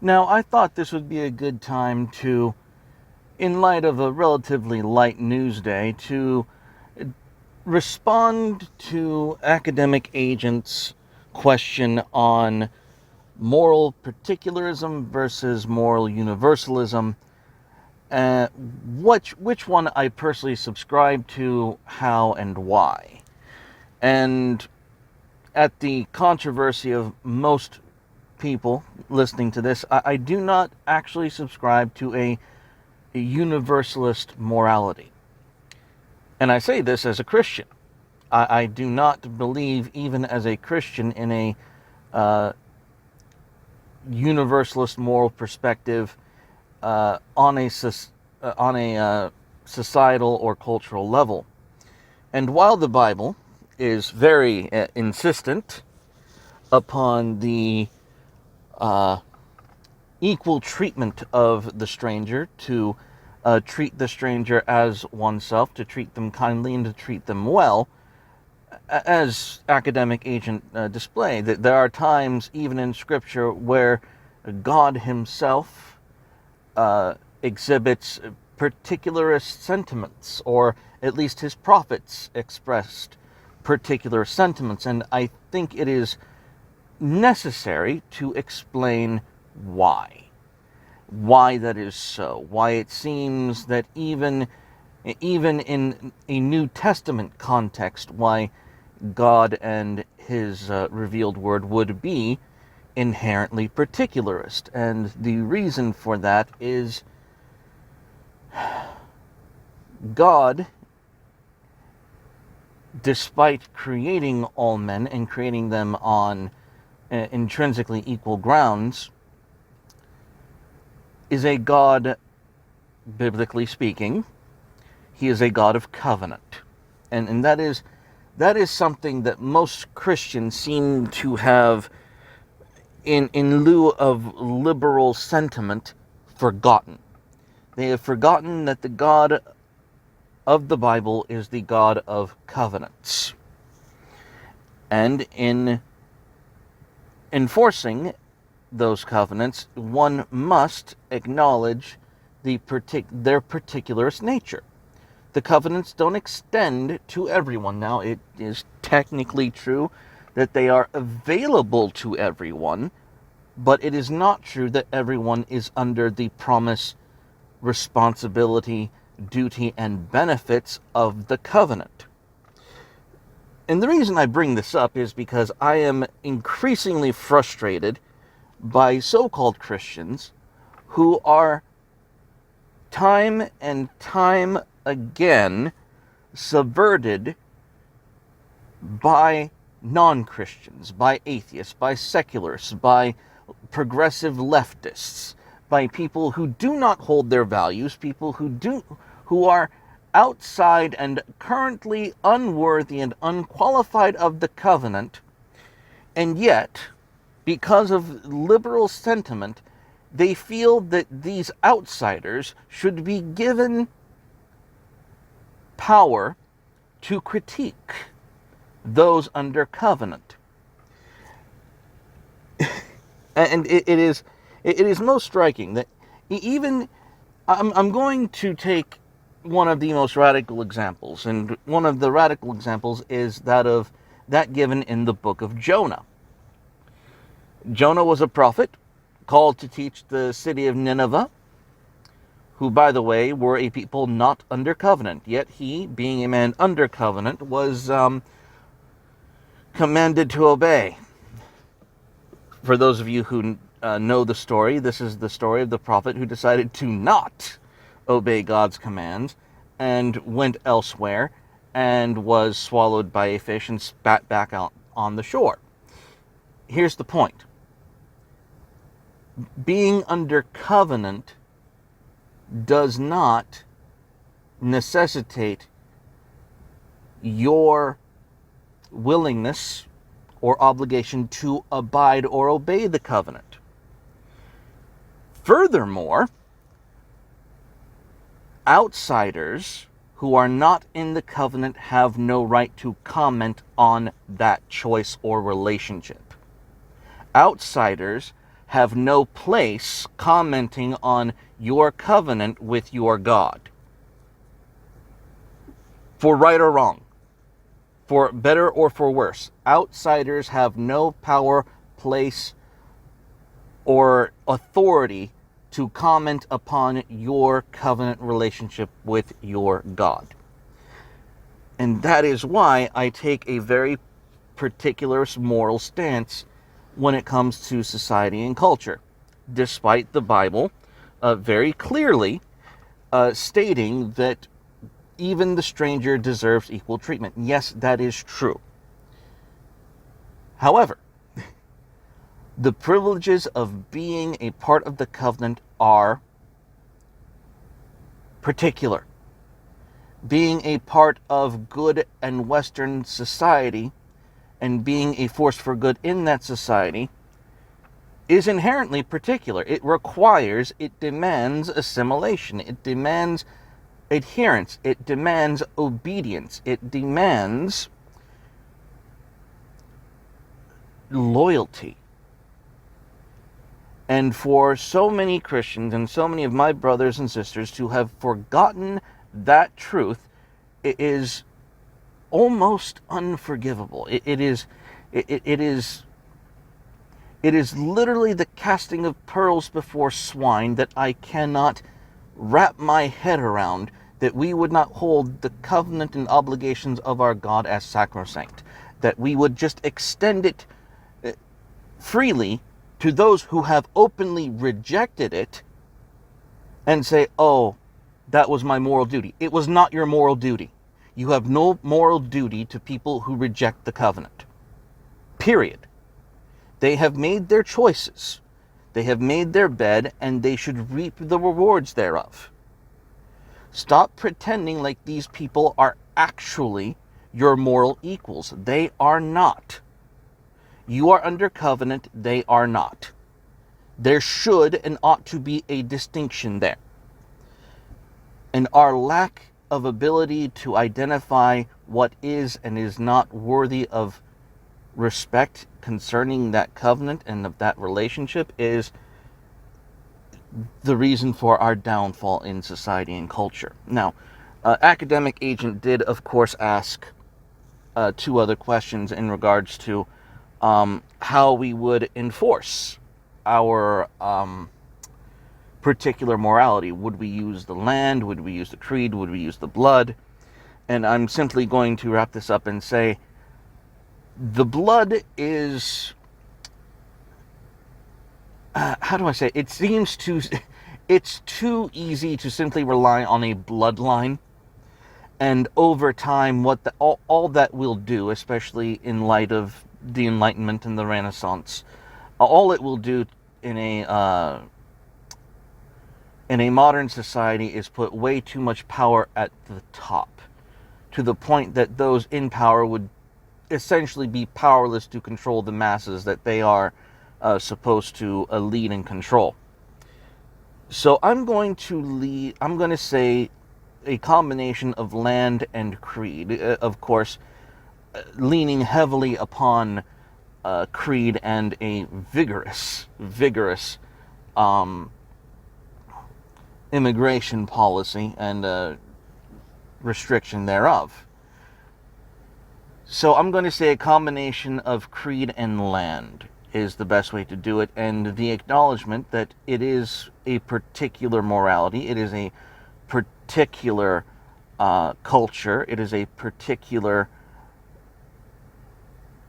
Now, I thought this would be a good time to, in light of a relatively light news day, to respond to academic agents' question on moral particularism versus moral universalism, uh, which one I personally subscribe to, how, and why. And at the controversy of most people listening to this, I do not actually subscribe to a universalist morality. And I say this as a Christian. I do not believe, even as a Christian, in a uh, universalist moral perspective on a societal or cultural level. And while the Bible is very insistent upon the uh, equal treatment of the stranger, to treat the stranger as oneself, to treat them kindly and to treat them well, as academic agent display, that there are times, even in Scripture, where God himself exhibits particularist sentiments, or at least his prophets expressed particular sentiments, and I think it is necessary to explain why that is so, why it seems that even in a New Testament context, why God and his revealed word would be inherently particularist. And the reason for that is God, despite creating all men and creating them on intrinsically equal grounds, is a God, biblically speaking, he is a God of covenant. And that is something that most Christians seem to have, in lieu of liberal sentiment, forgotten. They have forgotten that the God of the Bible is the God of covenants. And in enforcing those covenants, one must acknowledge their particularist nature. The covenants don't extend to everyone. Now, it is technically true that they are available to everyone, but it is not true that everyone is under the promise, responsibility, duty, and benefits of the covenant. And the reason I bring this up is because I am increasingly frustrated by so-called Christians who are time and time again subverted by non-Christians, by atheists, by secularists, by progressive leftists, by people who do not hold their values, people who are outside and currently unworthy and unqualified of the covenant, and yet, because of liberal sentiment, they feel that these outsiders should be given power to critique those under covenant. And it is most striking that even, I'm going to take one of the most radical examples, and one of the radical examples is that given in the book of Jonah. Jonah was a prophet called to teach the city of Nineveh, who, by the way, were a people not under covenant. Yet he, being a man under covenant, was commanded to obey. For those of you who know the story, this is the story of the prophet who decided to not obey God's commands and went elsewhere and was swallowed by a fish and spat back out on the shore. Here's the point. Being under covenant does not necessitate your willingness or obligation to abide or obey the covenant. Furthermore, outsiders who are not in the covenant have no right to comment on that choice or relationship. Outsiders have no place commenting on your covenant with your God. For right or wrong, for better or for worse, outsiders have no power, place, or authority to comment upon your covenant relationship with your God. And that is why I take a very particular moral stance when it comes to society and culture, despite the Bible very clearly stating that even the stranger deserves equal treatment. Yes, that is true. However, the privileges of being a part of the covenant are particular. Being a part of good and Western society and being a force for good in that society is inherently particular. It requires, it demands assimilation. It demands adherence. It demands obedience. It demands loyalty. And for so many Christians and so many of my brothers and sisters to have forgotten that truth, it is almost unforgivable. It is literally the casting of pearls before swine that I cannot wrap my head around, that we would not hold the covenant and obligations of our God as sacrosanct, that we would just extend it freely to those who have openly rejected it and say, oh, that was my moral duty. It was not your moral duty. You have no moral duty to people who reject the covenant. Period. They have made their choices. They have made their bed, and they should reap the rewards thereof. Stop pretending like these people are actually your moral equals. They are not. You are under covenant. They are not. There should and ought to be a distinction there. And our lack of ability to identify what is and is not worthy of respect concerning that covenant and of that relationship is the reason for our downfall in society and culture. Now, Academic Agent did, of course, ask two other questions in regards to how we would enforce our particular morality. Would we use the land? Would we use the creed? Would we use the blood? And I'm simply going to wrap this up and say the blood is, how do I say, it seems to, it's too easy to simply rely on a bloodline. And over time, what all that will do, especially in light of the Enlightenment and the Renaissance, all it will do in a modern society is put way too much power at the top, to the point that those in power would essentially be powerless to control the masses that they are supposed to lead and control. So I'm going to say a combination of land and creed, of course, leaning heavily upon creed and a vigorous immigration policy and restriction thereof. So I'm going to say a combination of creed and land is the best way to do it, and the acknowledgement that it is a particular morality, it is a particular culture, it is a particular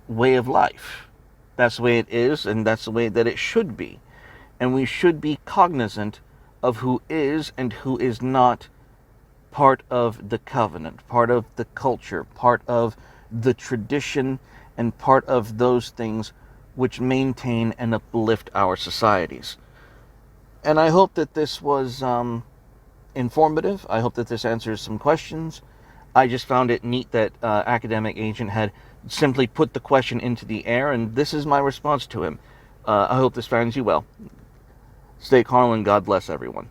way of life. That's the way it is, and that's the way that it should be. And we should be cognizant of who is and who is not part of the covenant, part of the culture, part of the tradition, and part of those things which maintain and uplift our societies. And I hope that this was informative. I hope that this answers some questions. I just found it neat that Academic Agent had simply put the question into the air, and this is my response to him. I hope this finds you well. Stay carnal, and God bless everyone.